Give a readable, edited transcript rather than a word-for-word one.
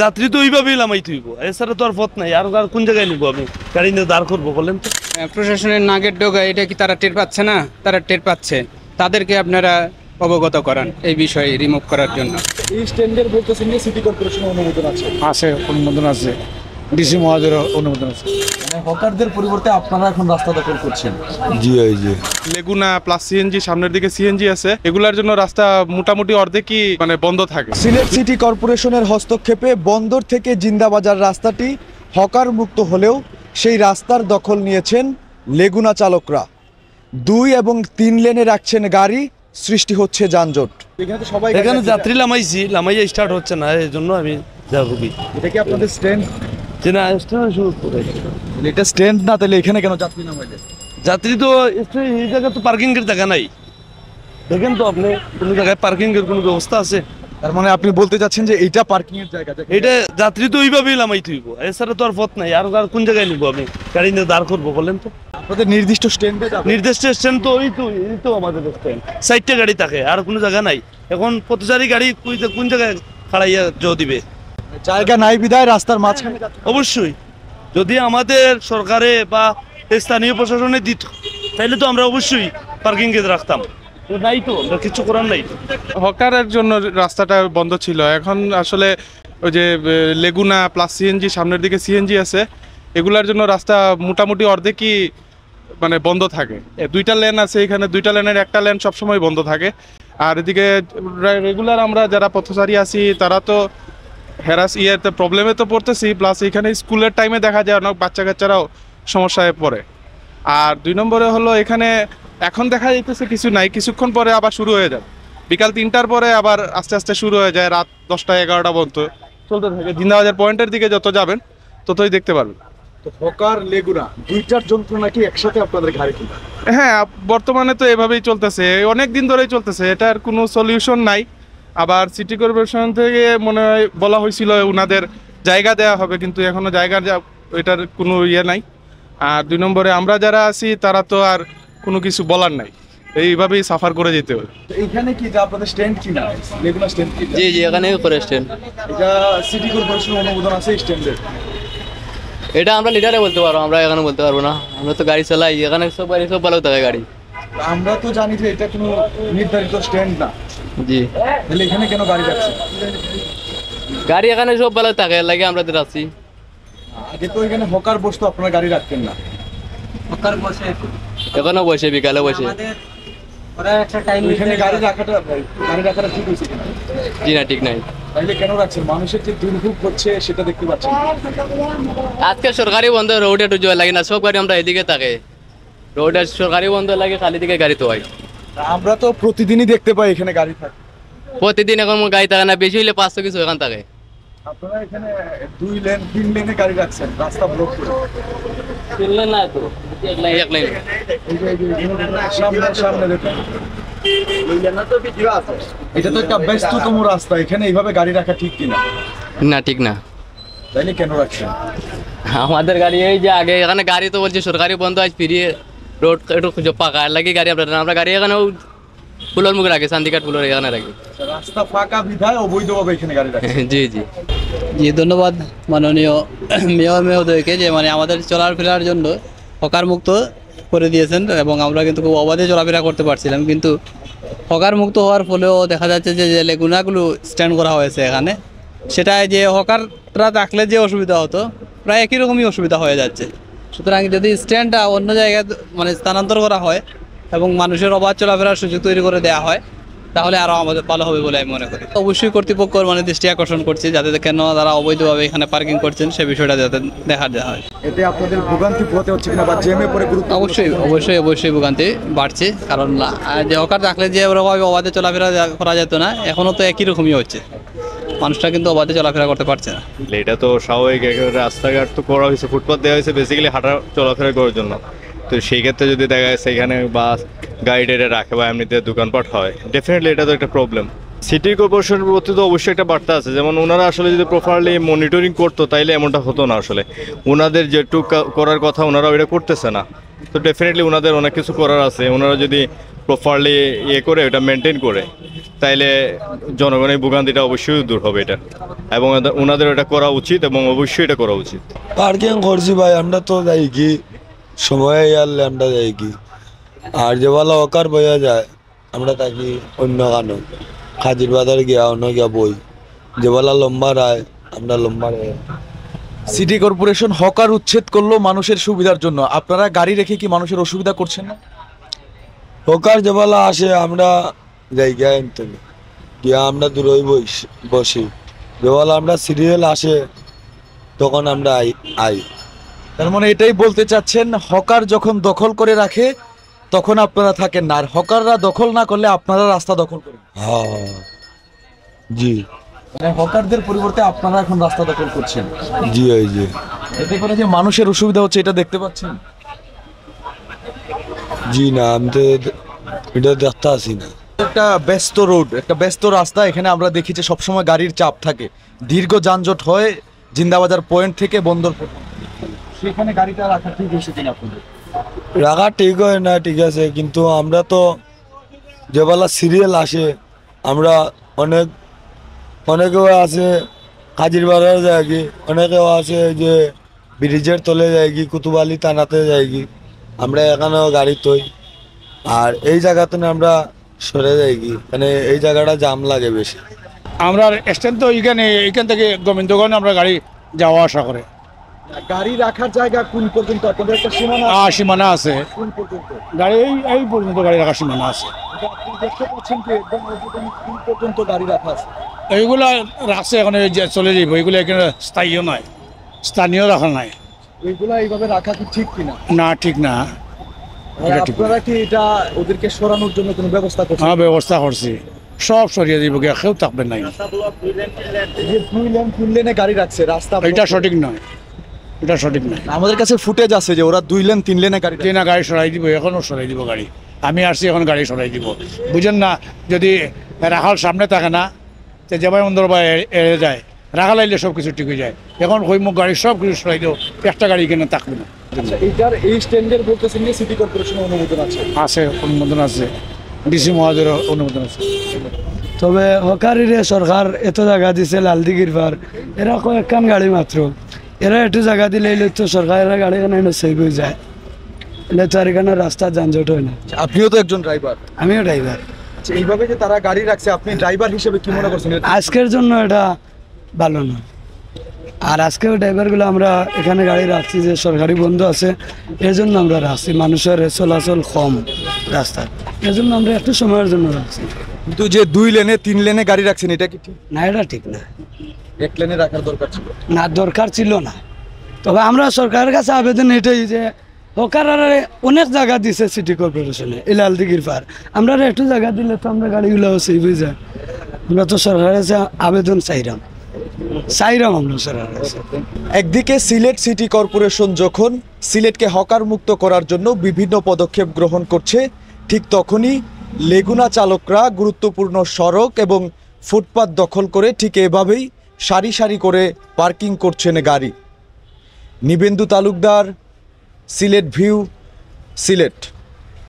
যাত্রী তো ওইভাবেই নামাইতে হইব, এছাড়া তো আর পথ নাই। আর কোন জায়গায় নিবো আমি গাড়ি নিয়ে দাঁড় করবো বলেন তো? প্রশাসনের নাগের ডোগা, এটা কি তারা টের পাচ্ছে না? তারা টের পাচ্ছে, তাদেরকে আপনারা অবগত করান এই বিষয়ে রিমুভ করার জন্য। এই স্ট্যান্ডের বলতেছেন যে সিটি কর্পোরেশনের অনুমোদন আছে? আছে, অনুমোদন আছে, ডিসি মহাজের অনুমোদন আছে। মানে হকারদের পরিবর্তে আপনারা এখন রাস্তা দখল করছেন? জি জি। লেগুনা প্লাস সিএনজি, সামনের দিকে সিএনজি আছে, এগুলার জন্য রাস্তা মোটামুটি অর্ধেকই মানে বন্ধ থাকে। সিলেট সিটি কর্পোরেশনের হস্তক্ষেপে বন্দর থেকে জিন্দাবাজার রাস্তাটি হকার মুক্ত হলেও সেই রাস্তার দখল নিয়েছেন লেগুনা চালকরা। 2 এবং 3 লেনে রাখছেন গাড়ি, সৃষ্টি হচ্ছে যানজট। এখানে তো সবাই এখানে যাত্রী লামাইয়া স্টার্ট হচ্ছে না, এই জন্য আমি যাবি। এটা কি আপনাদের স্ট্যান্ড? যে না স্টার্ট শুরু করে এটা স্ট্যান্ড না, তাহলে এখানে কেন যাত্রী নামাইলেন? যাত্রী তো এই জায়গায় তো পার্কিং এর জায়গা নাই। দেখেন তো আপনি কোনো জায়গায় পার্কিং এর কোনো ব্যবস্থা আছে? তার মানে আপনি বলতে চাচ্ছেন যে এইটা পার্কিং এর জায়গা? এটা যাত্রী তো ওইভাবেই নামাইতে হইব, এছাড়া তো আর পথ নাই। আর কোন জায়গায় নিবো আমি গাড়ি নিয়ে দাঁড় করবো বলেন তো? আপনাদের নির্দিষ্ট স্ট্যান্ডে যাবেন? নির্দিষ্ট স্ট্যান্ড তো এই তো আমাদের স্ট্যান্ড, 4টা গাড়ি থাকে, আর কোনো জায়গা নাই। এখন পথচারী গাড়ি কোন জায়গায় খাড়াইয়া দিবে? জায়গা নাই বিধায় রাস্তার মাঝখানে। অবশ্যই যদি আমাদের সরকারে বা স্থানীয় প্রশাসনে দিত, তাহলে তো আমরা অবশ্যই পার্কিং এ রাখতাম। নাই তো, আমরা কিছু করার নাই। হকারের জন্য রাস্তাটা বন্ধ ছিল, এখন আসলে ওই যে লেগুনা প্লাস সিএনজি, সামনের দিকে সিএনজি আছে, এগুলার জন্য রাস্তা মোটামুটি অর্ধেকই মানে বন্ধ থাকে। 2টা লেন আছে এখানে, 2টা লেনের একটা লেন সবসময় বন্ধ থাকে। আর এদিকে রেগুলার আমরা যারা পথচারী আছি তারা তো প্রবলেমে তো পড়তেছি, প্লাস এখানে স্কুলের টাইমে দেখা যায় অনেক বাচ্চা কাচ্চারাও সমস্যায় পড়ে। আর 2 নম্বরে হলো এখানে এখন দেখা যাইতেছে কিছু নাই, কিছুক্ষণ পরে আবার শুরু হয়ে যায়, বিকাল 3টার পরে আবার আস্তে আস্তে শুরু হয়ে যায়, রাত 10টা 11টা পর্যন্ত চলতে থাকে। জিন্দাবাজার পয়েন্টের দিকে যত যাবেন ততই দেখতে পারবেন। তো হকার লেগুনা 2টার যন্ত্রণা কি একসাথে আপনাদের ঘাড়ে কি? হ্যাঁ, বর্তমানে তো এভাবেই চলতেছে, অনেক দিন ধরেই চলতেছে, এটার কোনো সলিউশন নাই। আবার সিটি কর্পোরেশন থেকে মনে হয় বলা হয়েছিল ওনাদের জায়গা দেওয়া হবে, কিন্তু এখনো এটার কোনো ইয়ে নাই। আর 2 নম্বরে আমরা যারা আছি তারা তো আর কোনো কিছু বলার নাই, এইভাবেই সাফার করে যেতে হবে। এইখানে কি যে আপনাদের স্ট্যান্ড কি না? লেগুনা স্ট্যান্ড কি? জি জি, এখানে করে স্ট্যান্ড। এটা সিটি কর্পোরেশনের অনুমোদন আছে স্ট্যান্ডের? এটা আমরা লিডারে বলতে পারবো, আমরা এখানে বলতে পারবো না। আমরা তো গাড়ি চালাই, এখানে সব গাড়ি সব ভালো থাকে গাড়ি। আমরা তো জানি যে এটা কোনো নির্ধারিত স্ট্যান্ড না। জি, তাহলে এখানে কেন গাড়ি রাখছে? গাড়ি এখানে সব ভালো থাকে, লাগে আমরা তো আছি। আগে তো এখানে হকার বসতো, আপনারা গাড়ি রাখতেন না? এখনো বসে, বিকালে বসে। এখানে গাড়ি রাখাটা ঠিক হয়েছে কিনা? জি না, ঠিক নাই। তাহলে কেন রাখছেন? মানুষের যে দুর্ভোগ হচ্ছে সেটা দেখতে পাচ্ছেন। আজকে সরকারি বন্ধ, রোড একটু জয় লাগে না, সব গাড়ি আমরা এদিকে থাকে। রোড সরকারি বন্ধ লাগে, খালি দিকে গাড়ি তো হয়। আমরা তো প্রতিদিনই দেখতে পাই এখানে গাড়ি থাকে। প্রতিদিন এখন গাড়ি থাকে না, বেশি হইলে 500 কিছু এখান থাকে। আপনারা এখানে 2 লেন 3 লেনে গাড়ি রাখছেন, রাস্তা ব্লক করে। না তো, এক লাইন। সামনে দেখুন, এটা তো একটা ব্যস্ততম রাস্তা, এখানে এইভাবে গাড়ি রাখা ঠিক কিনা? না, ঠিক না। তাইলে কেন রাখছেন? আমাদের গাড়ি এই যে আগে এখানে গাড়ি তো বলছে সরকারি বন্ধ, আজ ফিরিয়ে রোড একটু পাকা লাগে গাড়ি আমরা গাড়ি এখানে ফুলের মুখে রাখি, শান্তিঘাট ফুলের এখানে রাখি। রাস্তা ফাঁকা বিধায় অবৈধভাবে এখানে গাড়ি রাখছেন? জি জি জি, ধন্যবাদ মাননীয় মেয়র মহোদয়কে, যে মানে আমাদের চলাফেরার জন্য হকার মুক্ত করে দিয়েছেন, এবং আমরা কিন্তু খুব অবাধে চলাফেরা করতে পারছিলাম। কিন্তু হকার মুক্ত হওয়ার ফলেও দেখা যাচ্ছে যে লেগুনাগুলো স্ট্যান্ড করা হয়েছে এখানে, সেটাই যে হকাররা থাকলে যে অসুবিধা হতো প্রায় একই রকমই অসুবিধা হয়ে যাচ্ছে। সুতরাং যদি স্ট্যান্ডটা অন্য জায়গায় মানে স্থানান্তর করা হয় এবং মানুষের অবাধ চলাফেরার সুযোগ তৈরি করে দেওয়া হয়, তাহলে আরও আমাদের ভালো হবে বলে আমি মনে করি। অবশ্যই কর্তৃপক্ষ মানে দৃষ্টি আকর্ষণ করছি, যাতে কেন তারা অবৈধভাবে এখানে পার্কিং করছেন সে বিষয়টা যাতে দেখা দেওয়া হয়। এতে আপনাদের ভোগান্তি পোহাতে হচ্ছে কিনা বা জ্যামে পরে গুরুত্ব? অবশ্যই ভোগান্তি বাড়ছে, কারণ যে হকার থাকলে যে ওরকমভাবে অবাধে চলাফেরা করা যেত না, এখনও তো একই রকমই হচ্ছে, মানুষটা কিন্তু অবাধে চলাফেরা করতে পারছে না। এটা তো স্বাভাবিক, রাস্তাঘাট তো করা হয়েছে, ফুটপাথ দেওয়া হয়েছে বেসিক্যালি হাঁটা চলাফেরা করার জন্য। তো সেই ক্ষেত্রে যদি দেখা যাচ্ছে এখানে বাস গাড়ি টাইডে রাখে বা এমনিতে দোকানপাট হয়, ডেফিনেটলি এটা তো একটা প্রবলেম। সিটি কর্পোরেশনের প্রতি তো অবশ্যই একটা বার্তা আছে, যেমন ওনারা আসলে যদি প্রপারলি মনিটরিং করতো তাইলে এমনটা হতো না। আসলে ওনাদের যেটুকু করার কথা ওনারা ওইটা করতেছে না, তো ডেফিনেটলি ওনাদের অনেক কিছু করার আছে। ওনারা যদি প্রপারলি করে ওটা মেনটেন করে তাইলে জনগণের ভোগান্তিটা অবশ্যই দূর হবে এটা, এবং ওনাদের এটা করা উচিত এবং অবশ্যই এটা করা উচিত। পার্কিং করছি ভাই, আমরা তো যাই কি সময় আনলে আমরা যাই কি, আর যে বলা অকার বইয়া যায় আমরা থাকি অন্য কানো খাজির বাজার গিয়া অন্য গিয়া বই, যে বলা লম্বা রায় আমরা লম্বা রায়। সিটি কর্পোরেশন হকার উচ্ছেদ করলো মানুষের সুবিধার জন্য, আপনারা গাড়ি রেখে কি মানুষের অসুবিধা করছেন না? হকার যে বলা আসে আমরা যাই গিয়া আনতে গিয়া আমরা দূরই বসি, যে বলা আমরা সিরিয়াল আসে তখন আমরা আই। তার মানে এটাই বলতে চাচ্ছেন হকার যখন দখল করে রাখে তখন আপনারা থাকেন না, আর হকাররা দখল না করলে আপনারা রাস্তা দখল করেন। হ্যাঁ জি মানে হকারদের পরিবর্তে আপনারা এখন রাস্তা দখল করছেন। জি ওই যে এতে করে যে মানুষের অসুবিধা হচ্ছে এটা দেখতে পাচ্ছেন? জি না, আমি তো এটা দেখতে আসি না। একটা ব্যস্ত রোড, একটা ব্যস্ত রাস্তা, এখানে আমরা দেখি যে সবসময় গাড়ির চাপ থাকে, দীর্ঘ যানজট হয় জিন্দাবাজার পয়েন্ট থেকে বন্দর পর্যন্ত। সেখানে গাড়িটা রাখা ঠিক হয়েছে কিনা আপনাদের? রাখা ঠিক হয় না, ঠিক আছে, কিন্তু আমরা তো যেবেলা সিরিয়াল আসে আমরা অনেকেও আছে কাজির বাজার যায় কি, অনেকেও আছে যে ব্রিজের তলে যায় কি, কুতুবালি থানাতে যায় কি, আমরা এখানেও গাড়ি তৈ, আর এই জায়গাতে আমরা সরে যাই কি, মানে এই জায়গাটা জাম লাগে বেশি। আমরা স্ট্যান্ড তো এইখান থেকে গোবিন্দগঞ্জ আমরা গাড়ি যাওয়া আসা করে। গাড়ি রাখার জায়গা কোন পর্যন্ত? আপনাদের একটা সীমানা সীমানা আছে, কোন পর্যন্ত? গাড়ি এই পর্যন্ত গাড়ি রাখার সীমানা আছে। আপনি দেখতে পাচ্ছেন কি একদম কোন পর্যন্ত গাড়ি রাখা আছে? এইগুলা রাখছে এখন চলে যাইব, এগুলো এখানে স্থায়ীও নয়, স্থানীয় রাখা নাই। এইগুলা এইভাবে রাখা কি ঠিক কিনা? না, ঠিক না। এটা ঠিক না। আপনারা কি এটা ওদেরকে সরানোর জন্য কোনো ব্যবস্থা করছেন? হ্যাঁ, ব্যবস্থা করছি, সব সরিয়ে দিব, কেউ থাকবে নাই। যে 2 লেন 3 লেনে গাড়ি রাখছে রাস্তা, এটা সঠিক নয়, এটা সঠিক নয়। আমাদের কাছে ফুটেজ আছে যে ওরা 2 লেন 3 লেনে গাড়ি না, গাড়ি সরাই দিব, এখনও সরাই দিব গাড়ি। আমি আসছি এখন গাড়ি সরাই দিব, বুঝেন না? যদি রাখাল সামনে থাকে না, তো যেভাবে বন্দর বা এড়ে যায়, রাখাল আইলে সব কিছু ঠিক হয়ে যায়। এখন মুখ গাড়ি সব কিছু সরাই দেবো, একটা গাড়ি এখানে থাকবে না। এইটার এই স্ট্যান্ডের বলতেছেন যে সিটি কর্পোরেশনের অনুমোদন আছে? আছে, অনুমোদন আছে, ডিসি মহোদয়ের অনুমোদন আছে। তবে হকারিরে সরকার এত জায়গা দিছে লালদিঘির পার, এরা কয়েকখান গাড়ি মাত্র, এরা একটু জায়গা দিলে তো সরকারের গাড়ি এখানে সেভ হয়ে যায়, এলে তো আর এখানে রাস্তা যানজট হয় না। আপনিও তো একজন ড্রাইভার। আমিও ড্রাইভার। এইভাবে যে তারা গাড়ি রাখছে, আপনি ড্রাইভার হিসেবে কি মনে করছেন? আজকের জন্য এটা ভালো নয়, আর আজকেও ড্রাইভারগুলো আমরা এখানে গাড়ি রাখছি যে সরকারি বন্ধ আছে, এর জন্য আমরা রাখছি, মানুষের চলাচল কম রাস্তায়, এর জন্য আমরা একটু সময়ের জন্য রাখছি। কিন্তু যে 2 লেনে 3 লেনে গাড়ি রাখছেন এটা কি ঠিক? না, এটা ঠিক না, 1 লেনে রাখার দরকার ছিল। না, দরকার ছিল না। তবে আমরা সরকারের কাছে আবেদন এটাই যে হকারারে অনেক জায়গা দিছে সিটি কর্পোরেশনে, এই লালদিঘির পার, আমরা একটু জায়গা দিলে তো আমরা গাড়িগুলো সেভ হয়ে যায়। আমরা তো সরকারের কাছে আবেদন চাইলাম আমরা সরকারের কাছে। একদিকে সিলেট সিটি কর্পোরেশন যখন সিলেটকে হকার মুক্ত করার জন্য বিভিন্ন পদক্ষেপ গ্রহণ করছে, ঠিক তখনই লেগুনা চালকরা গুরুত্বপূর্ণ সড়ক এবং ফুটপাত দখল করে ঠিক এভাবেই সারি সারি করে পার্কিং করছেন গাড়ি। নিবেন্দু তালুকদার, সিলেট ভিউ, সিলেট।